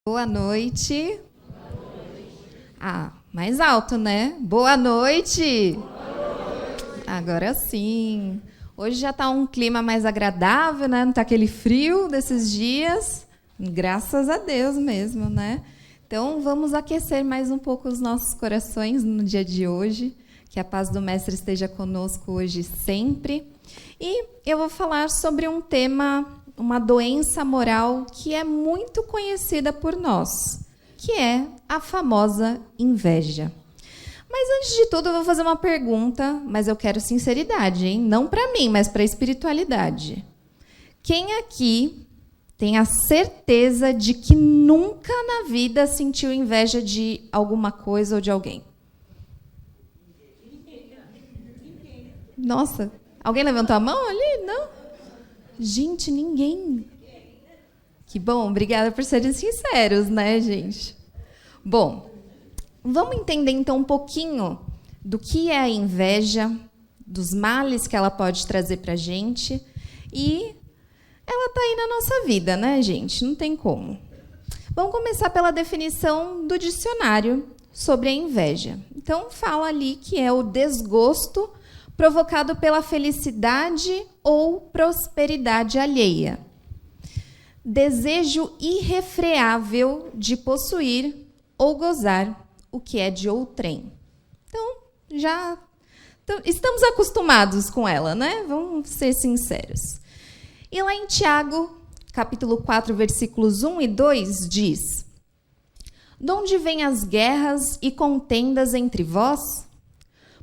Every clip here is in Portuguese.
Boa noite. Mais alto, né? Boa noite. Agora sim. Hoje já está um clima mais agradável, né? Não está aquele frio desses dias. Graças a Deus mesmo, né? Então, vamos aquecer mais um pouco os nossos corações no dia de hoje. Que a paz do Mestre esteja conosco hoje e sempre. E eu vou falar sobre um tema, uma doença moral que é muito conhecida por nós, que é a famosa inveja. Mas antes de tudo, eu vou fazer uma pergunta, mas eu quero sinceridade, hein? Não para mim, mas para a espiritualidade. Quem aqui tem a certeza de que nunca na vida sentiu inveja de alguma coisa ou de alguém? Nossa, alguém levantou a mão ali? Não? Gente, ninguém. Que bom, obrigada por serem sinceros, né, gente? Bom, vamos entender então um pouquinho do que é a inveja, dos males que ela pode trazer para a gente. E ela está aí na nossa vida, né, gente? Não tem como. Vamos começar pela definição do dicionário sobre a inveja. Então, fala ali que é o desgosto provocado pela felicidade ou prosperidade alheia. Desejo irrefreável de possuir ou gozar o que é de outrem. Então, já estamos acostumados com ela, né? Vamos ser sinceros. E lá em Tiago, capítulo 4, versículos 1 e 2, diz: "Donde vêm as guerras e contendas entre vós?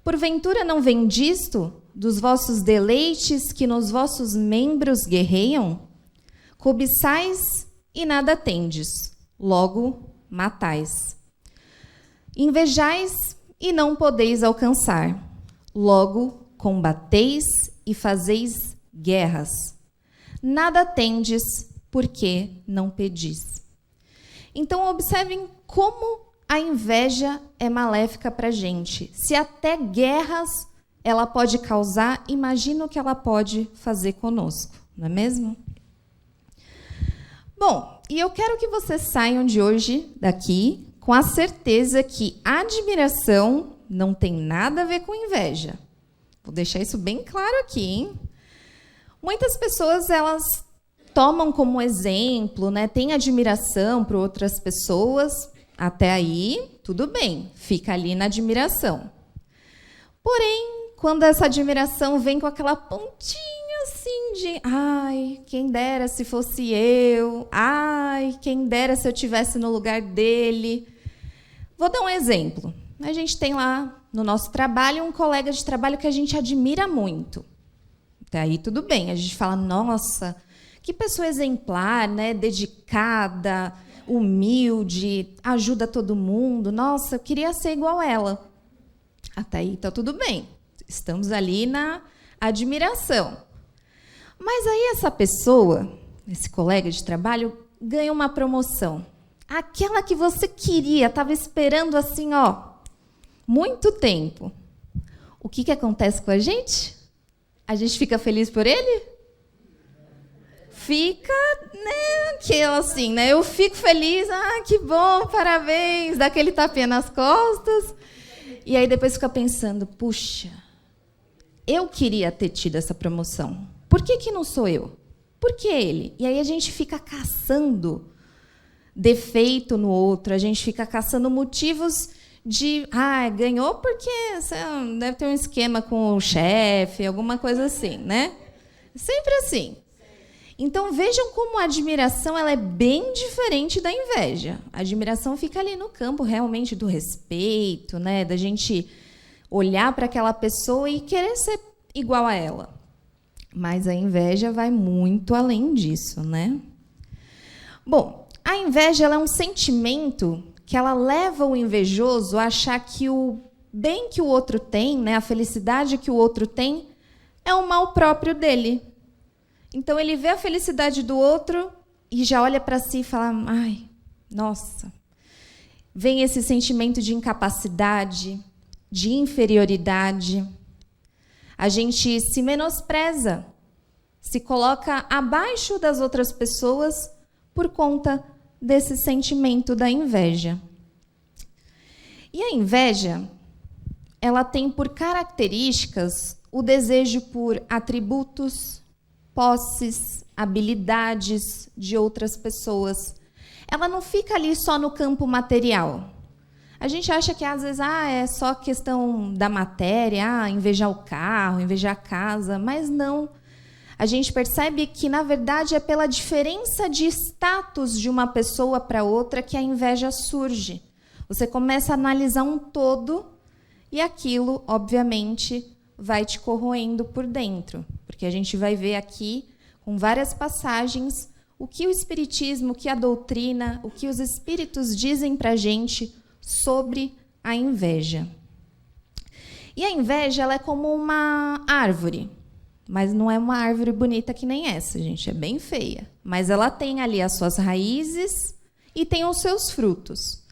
Porventura não vem disto, dos vossos deleites que nos vossos membros guerreiam? Cobiçais e nada tendes, logo matais. Invejais e não podeis alcançar, logo combateis e fazeis guerras. Nada tendes, porque não pedis." Então, observem como a inveja é maléfica para a gente. Se até guerras ela pode causar, imagina o que ela pode fazer conosco, não é mesmo? Bom, e eu quero que vocês saiam de hoje daqui com a certeza que admiração não tem nada a ver com inveja. Vou deixar isso bem claro aqui, hein? Muitas pessoas, elas tomam como exemplo, né, têm admiração por outras pessoas. Até aí, tudo bem, fica ali na admiração. Porém, quando essa admiração vem com aquela pontinha assim de ai, quem dera se fosse eu, ai, quem dera se eu estivesse no lugar dele. Vou dar um exemplo. A gente tem lá no nosso trabalho um colega de trabalho que a gente admira muito. Até aí, tudo bem, a gente fala, nossa, que pessoa exemplar, né, dedicada, humilde, ajuda todo mundo. Nossa, eu queria ser igual a ela. Até aí está tudo bem. Estamos ali na admiração. Mas aí essa pessoa, esse colega de trabalho, ganha uma promoção. Aquela que você queria, estava esperando assim, muito tempo. O que acontece com a gente? A gente fica feliz por ele? Fica, né, que assim, né? Eu fico feliz, que bom, parabéns, dá aquele tapinha nas costas. E aí depois fica pensando, puxa, eu queria ter tido essa promoção. Por que não sou eu? Por que ele? E aí a gente fica caçando defeito no outro, a gente fica caçando motivos de, ganhou porque deve ter um esquema com o chefe, alguma coisa assim, né? Sempre assim. Então, vejam como a admiração ela é bem diferente da inveja. A admiração fica ali no campo realmente do respeito, né? Da gente olhar para aquela pessoa e querer ser igual a ela. Mas a inveja vai muito além disso, né? Bom, a inveja ela é um sentimento que ela leva o invejoso a achar que o bem que o outro tem, né? A felicidade que o outro tem, é o mal próprio dele. Então, ele vê a felicidade do outro e já olha para si e fala, ai, nossa. Vem esse sentimento de incapacidade, de inferioridade. A gente se menospreza, se coloca abaixo das outras pessoas por conta desse sentimento da inveja. E a inveja, ela tem por características o desejo por atributos, posses, habilidades de outras pessoas. Ela não fica ali só no campo material. A gente acha que, às vezes, é só questão da matéria, invejar o carro, invejar a casa, mas não. A gente percebe que, na verdade, é pela diferença de status de uma pessoa para outra que a inveja surge. Você começa a analisar um todo e aquilo, obviamente, vai te corroendo por dentro. Porque a gente vai ver aqui, com várias passagens, o que o Espiritismo, o que a doutrina, o que os espíritos dizem para a gente sobre a inveja. E a inveja, ela é como uma árvore, mas não é uma árvore bonita que nem essa, gente, é bem feia. Mas ela tem ali as suas raízes e tem os seus frutos.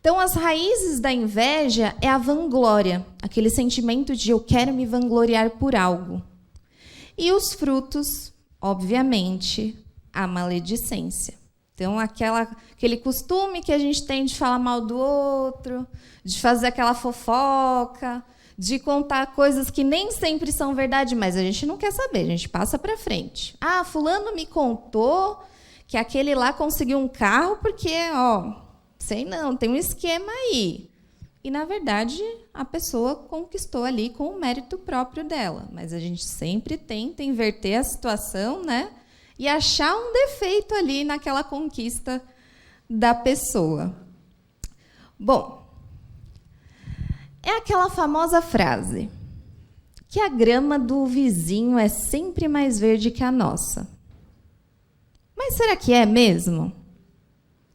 Então, as raízes da inveja é a vanglória, aquele sentimento de eu quero me vangloriar por algo. E os frutos, obviamente, a maledicência. Então, aquele costume que a gente tem de falar mal do outro, de fazer aquela fofoca, de contar coisas que nem sempre são verdade, mas a gente não quer saber, a gente passa para frente. Fulano me contou que aquele lá conseguiu um carro porque, sei não, tem um esquema aí. E, na verdade, a pessoa conquistou ali com o mérito próprio dela. Mas a gente sempre tenta inverter a situação, né? E achar um defeito ali naquela conquista da pessoa. Bom, é aquela famosa frase que a grama do vizinho é sempre mais verde que a nossa. Mas será que é mesmo?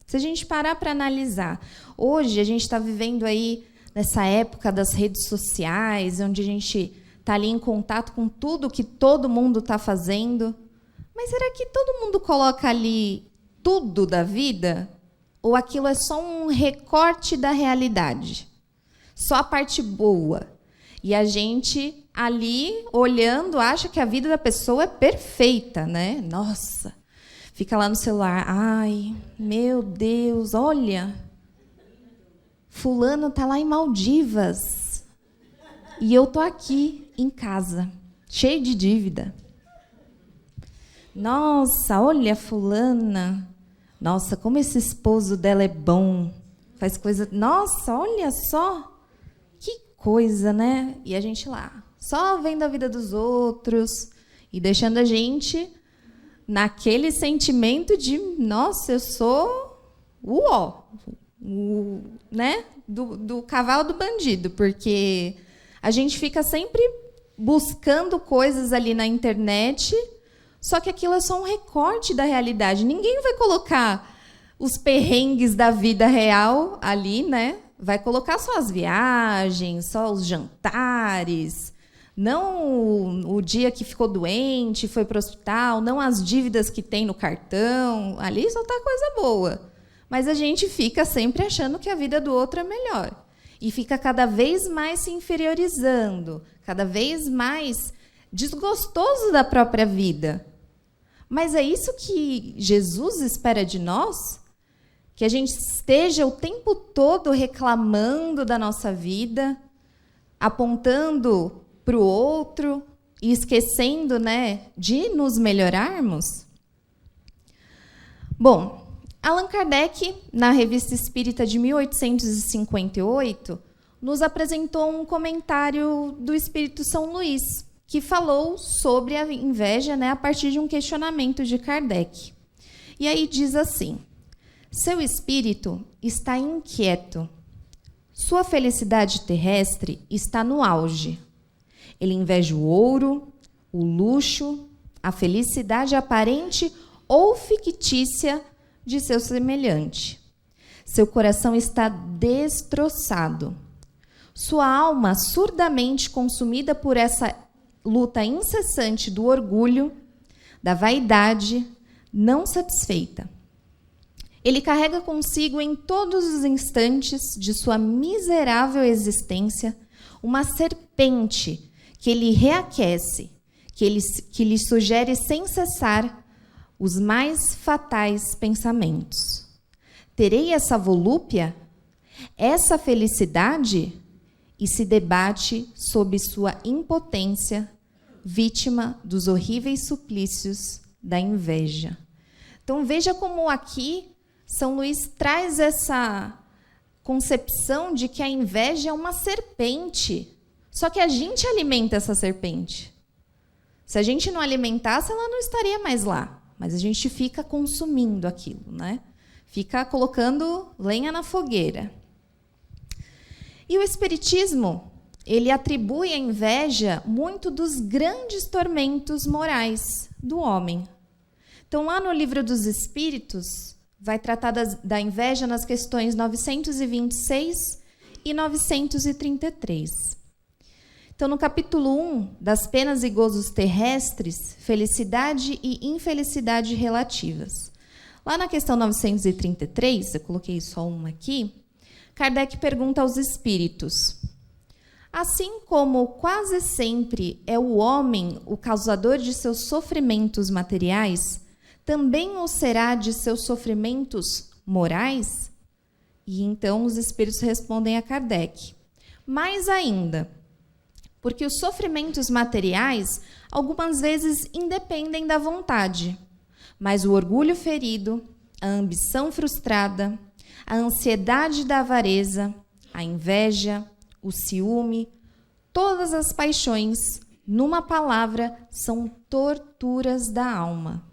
Se a gente parar para analisar, hoje a gente está vivendo aí nessa época das redes sociais, onde a gente está ali em contato com tudo que todo mundo está fazendo. Mas será que todo mundo coloca ali tudo da vida? Ou aquilo é só um recorte da realidade? Só a parte boa. E a gente ali, olhando, acha que a vida da pessoa é perfeita, né? Nossa, fica lá no celular. Ai, meu Deus, olha. Fulano tá lá em Maldivas. E eu tô aqui em casa, cheio de dívida. Nossa, olha a fulana. Nossa, como esse esposo dela é bom. Faz coisa... Nossa, olha só. Que coisa, né? E a gente lá, só vendo a vida dos outros e deixando a gente naquele sentimento de, nossa, eu sou né? Do cavalo do bandido, porque a gente fica sempre buscando coisas ali na internet. Só que aquilo é só um recorte da realidade. Ninguém vai colocar os perrengues da vida real ali, né? Vai colocar só as viagens, só os jantares, não o dia que ficou doente, foi para o hospital, não as dívidas que tem no cartão. Ali só está coisa boa. Mas a gente fica sempre achando que a vida do outro é melhor. E fica cada vez mais se inferiorizando, cada vez mais desgostoso da própria vida. Mas é isso que Jesus espera de nós? Que a gente esteja o tempo todo reclamando da nossa vida, apontando para o outro e esquecendo, né, de nos melhorarmos? Bom, Allan Kardec, na Revista Espírita de 1858, nos apresentou um comentário do Espírito São Luís, que falou sobre a inveja, né, a partir de um questionamento de Kardec. E aí diz assim: seu espírito está inquieto. Sua felicidade terrestre está no auge. Ele inveja o ouro, o luxo, a felicidade aparente ou fictícia de seu semelhante. Seu coração está destroçado. Sua alma, surdamente consumida por essa luta incessante do orgulho, da vaidade, não satisfeita. Ele carrega consigo em todos os instantes de sua miserável existência uma serpente que lhe reaquece, que lhe sugere sem cessar os mais fatais pensamentos. Terei essa volúpia? Essa felicidade? E se debate sob sua impotência, vítima dos horríveis suplícios da inveja. Então, veja como aqui São Luís traz essa concepção de que a inveja é uma serpente. Só que a gente alimenta essa serpente. Se a gente não alimentasse, ela não estaria mais lá. Mas a gente fica consumindo aquilo, né? Fica colocando lenha na fogueira. E o Espiritismo, ele atribui à inveja muito dos grandes tormentos morais do homem. Então, lá no Livro dos Espíritos, vai tratar da inveja nas questões 926 e 933. Então, no capítulo 1, das penas e gozos terrestres, felicidade e infelicidade relativas. Lá na questão 933, eu coloquei só uma aqui, Kardec pergunta aos espíritos: assim como quase sempre é o homem o causador de seus sofrimentos materiais, também o será de seus sofrimentos morais? E então os espíritos respondem a Kardec: mais ainda, porque os sofrimentos materiais algumas vezes independem da vontade, mas o orgulho ferido, a ambição frustrada, a ansiedade da avareza, a inveja, o ciúme, todas as paixões, numa palavra, são torturas da alma.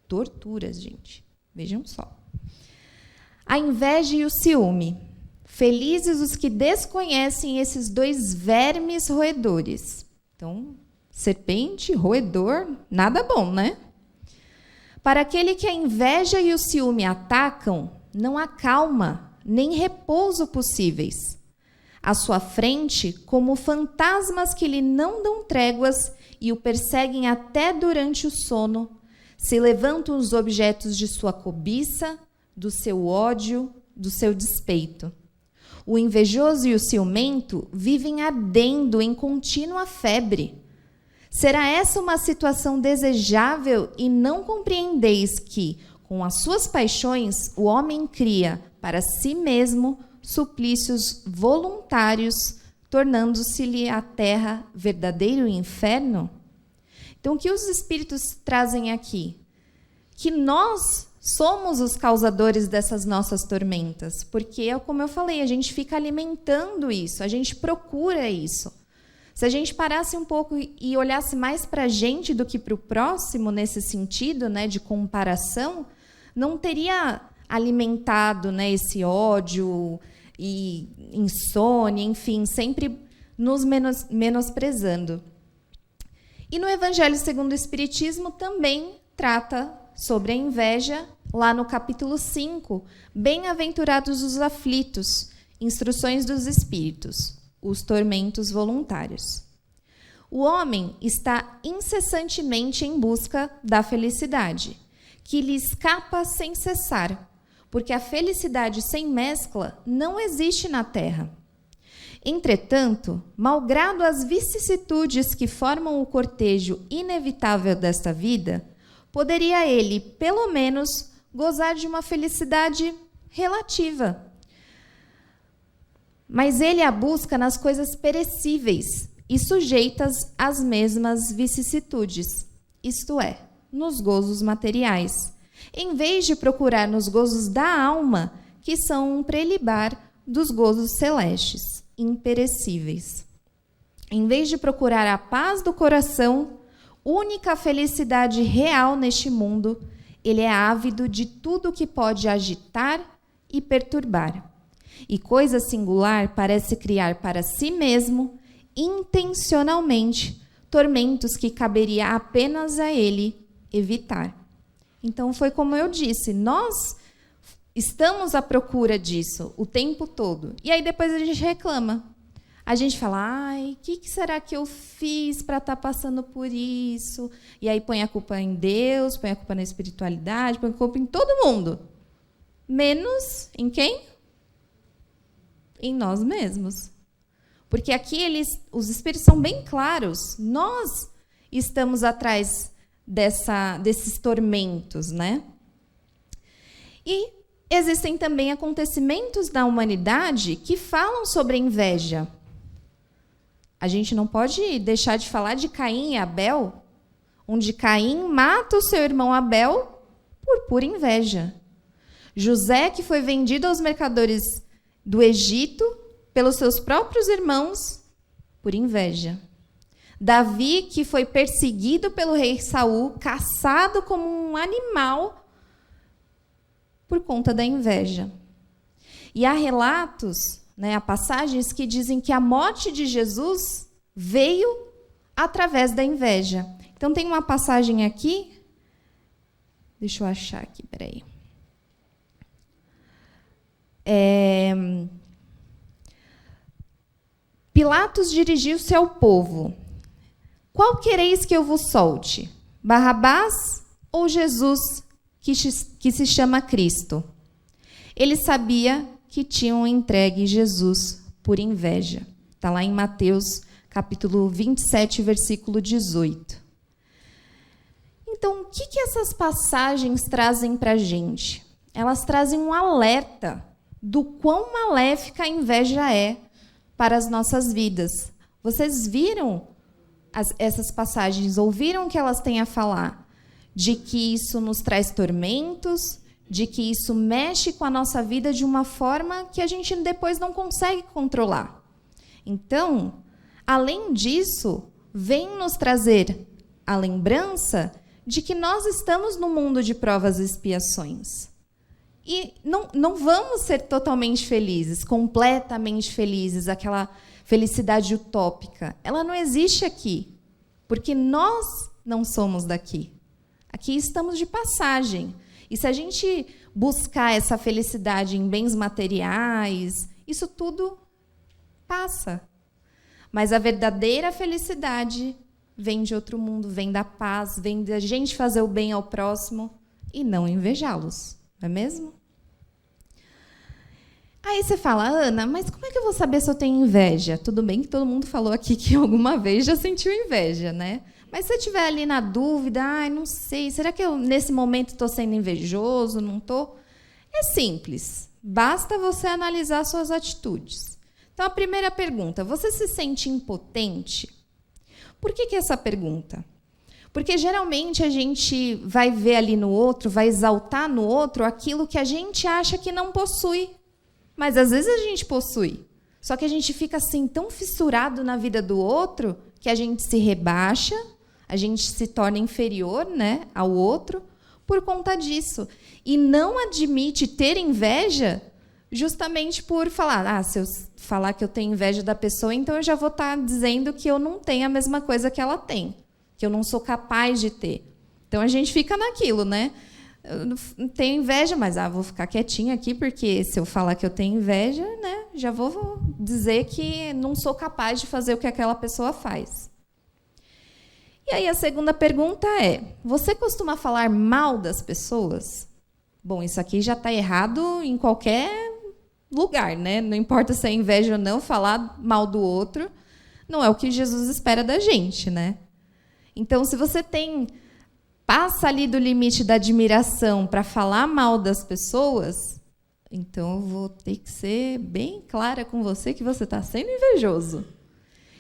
Torturas, gente. Vejam só. A inveja e o ciúme. Felizes os que desconhecem esses dois vermes roedores. Então, serpente, roedor, nada bom, né? Para aquele que a inveja e o ciúme atacam, não há calma, nem repouso possíveis. À sua frente, como fantasmas que lhe não dão tréguas e o perseguem até durante o sono, se levantam os objetos de sua cobiça, do seu ódio, do seu despeito. O invejoso e o ciumento vivem ardendo em contínua febre. Será essa uma situação desejável e não compreendeis que, com as suas paixões, o homem cria para si mesmo suplícios voluntários, tornando-se-lhe a terra verdadeiro inferno? Então, o que os espíritos trazem aqui? Que nós somos os causadores dessas nossas tormentas, porque, como eu falei, a gente fica alimentando isso, a gente procura isso. Se a gente parasse um pouco e olhasse mais para a gente do que para o próximo, nesse sentido, né, de comparação, não teria alimentado, né, esse ódio e insônia, enfim, sempre nos menosprezando. E no Evangelho segundo o Espiritismo também trata sobre a inveja, lá no capítulo 5, Bem-aventurados os aflitos, instruções dos espíritos, os tormentos voluntários. O homem está incessantemente em busca da felicidade, que lhe escapa sem cessar, porque a felicidade sem mescla não existe na terra. Entretanto, malgrado as vicissitudes que formam o cortejo inevitável desta vida, poderia ele, pelo menos, gozar de uma felicidade relativa. Mas ele a busca nas coisas perecíveis e sujeitas às mesmas vicissitudes, isto é, nos gozos materiais, em vez de procurar nos gozos da alma, que são um prelibar dos gozos celestes, imperecíveis. Em vez de procurar a paz do coração, única felicidade real neste mundo, ele é ávido de tudo que pode agitar e perturbar. E coisa singular, parece criar para si mesmo, intencionalmente, tormentos que caberia apenas a ele evitar. Então, foi como eu disse, nós estamos à procura disso o tempo todo. E aí depois a gente reclama. A gente fala, ai, o que será que eu fiz para estar passando por isso? E aí põe a culpa em Deus, põe a culpa na espiritualidade, põe a culpa em todo mundo. Menos em quem? Em nós mesmos. Porque aqui os espíritos são bem claros. Nós estamos atrás desses tormentos, né? E existem também acontecimentos da humanidade que falam sobre a inveja. A gente não pode deixar de falar de Caim e Abel, onde Caim mata o seu irmão Abel por pura inveja. José, que foi vendido aos mercadores do Egito pelos seus próprios irmãos por inveja. Davi, que foi perseguido pelo rei Saul, caçado como um animal por conta da inveja. E há relatos, há passagens que dizem que a morte de Jesus veio através da inveja. Então, tem uma passagem aqui. Deixa eu achar aqui, peraí. Pilatos dirigiu-se ao povo. Qual quereis que eu vos solte? Barrabás ou Jesus, que se chama Cristo? Ele sabia que tinham entregue Jesus por inveja. Está lá em Mateus, capítulo 27, versículo 18. Então, o que essas passagens trazem para a gente? Elas trazem um alerta do quão maléfica a inveja é para as nossas vidas. Vocês viram essas passagens, ouviram o que elas têm a falar? De que isso nos traz tormentos, de que isso mexe com a nossa vida de uma forma que a gente depois não consegue controlar. Então, além disso, vem nos trazer a lembrança de que nós estamos no mundo de provas e expiações. E não vamos ser totalmente felizes, completamente felizes, aquela felicidade utópica. Ela não existe aqui, porque nós não somos daqui. Aqui estamos de passagem. E se a gente buscar essa felicidade em bens materiais, isso tudo passa. Mas a verdadeira felicidade vem de outro mundo, vem da paz, vem da gente fazer o bem ao próximo e não invejá-los. Não é mesmo? Aí você fala, Ana, mas como é que eu vou saber se eu tenho inveja? Tudo bem que todo mundo falou aqui que alguma vez já sentiu inveja, né? Mas se você estiver ali na dúvida, não sei, será que eu nesse momento estou sendo invejoso, não estou? É simples, basta você analisar suas atitudes. Então, a primeira pergunta, você se sente impotente? Por que essa pergunta? Porque, geralmente, a gente vai ver ali no outro, vai exaltar no outro aquilo que a gente acha que não possui. Mas, às vezes, a gente possui. Só que a gente fica assim tão fissurado na vida do outro que a gente se rebaixa, a gente se torna inferior, ao outro por conta disso. E não admite ter inveja justamente por falar, se eu falar que eu tenho inveja da pessoa, então eu já vou estar dizendo que eu não tenho a mesma coisa que ela tem, que eu não sou capaz de ter. Então, a gente fica naquilo, Eu não tenho inveja, mas vou ficar quietinha aqui, porque se eu falar que eu tenho inveja, já vou dizer que não sou capaz de fazer o que aquela pessoa faz. E aí a segunda pergunta é, você costuma falar mal das pessoas? Bom, isso aqui já está errado em qualquer lugar, Não importa se é inveja ou não, falar mal do outro não é o que Jesus espera da gente, Então, se você passa ali do limite da admiração para falar mal das pessoas, então eu vou ter que ser bem clara com você que você está sendo invejoso.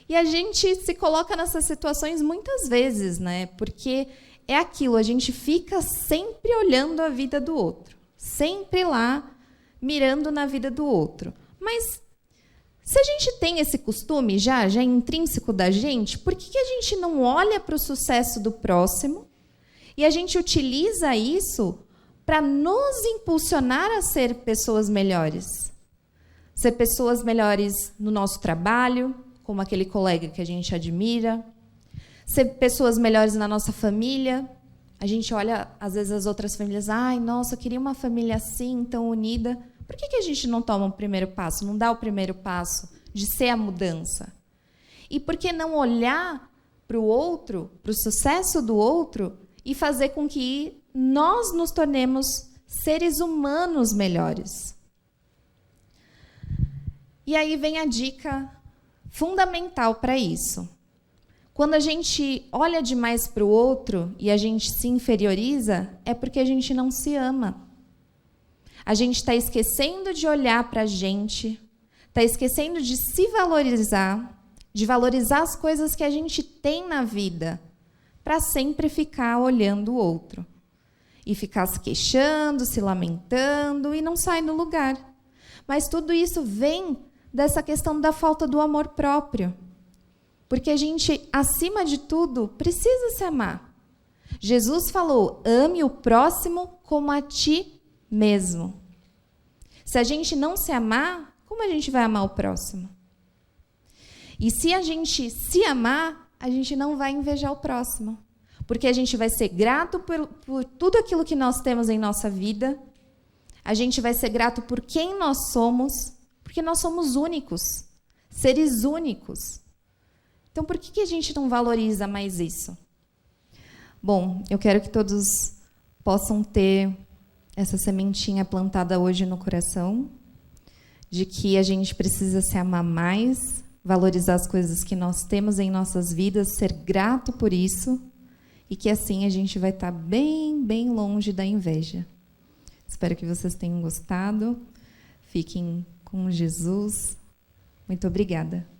E a gente se coloca nessas situações muitas vezes, Porque é aquilo, a gente fica sempre olhando a vida do outro, sempre lá mirando na vida do outro. Mas se a gente tem esse costume já intrínseco da gente, por que a gente não olha para o sucesso do próximo e a gente utiliza isso para nos impulsionar a ser pessoas melhores? Ser pessoas melhores no nosso trabalho, como aquele colega que a gente admira. Ser pessoas melhores na nossa família. A gente olha, às vezes, as outras famílias. Nossa, eu queria uma família assim, tão unida. Por que a gente não toma o primeiro passo, não dá o primeiro passo de ser a mudança? E por que não olhar para o outro, para o sucesso do outro, e fazer com que nós nos tornemos seres humanos melhores? E aí vem a dica fundamental para isso. Quando a gente olha demais para o outro e a gente se inferioriza, é porque a gente não se ama. A gente está esquecendo de olhar para a gente, está esquecendo de se valorizar, de valorizar as coisas que a gente tem na vida, para sempre ficar olhando o outro. E ficar se queixando, se lamentando e não sai do lugar. Mas tudo isso vem dessa questão da falta do amor próprio. Porque a gente, acima de tudo, precisa se amar. Jesus falou, ame o próximo como a ti mesmo. Se a gente não se amar, como a gente vai amar o próximo? E se a gente se amar, a gente não vai invejar o próximo. Porque a gente vai ser grato por tudo aquilo que nós temos em nossa vida. A gente vai ser grato por quem nós somos, porque nós somos únicos, seres únicos. Então, por que a gente não valoriza mais isso? Bom, eu quero que todos possam ter essa sementinha plantada hoje no coração, de que a gente precisa se amar mais, valorizar as coisas que nós temos em nossas vidas, ser grato por isso, e que assim a gente vai estar bem, bem longe da inveja. Espero que vocês tenham gostado. Fiquem com Jesus. Muito obrigada.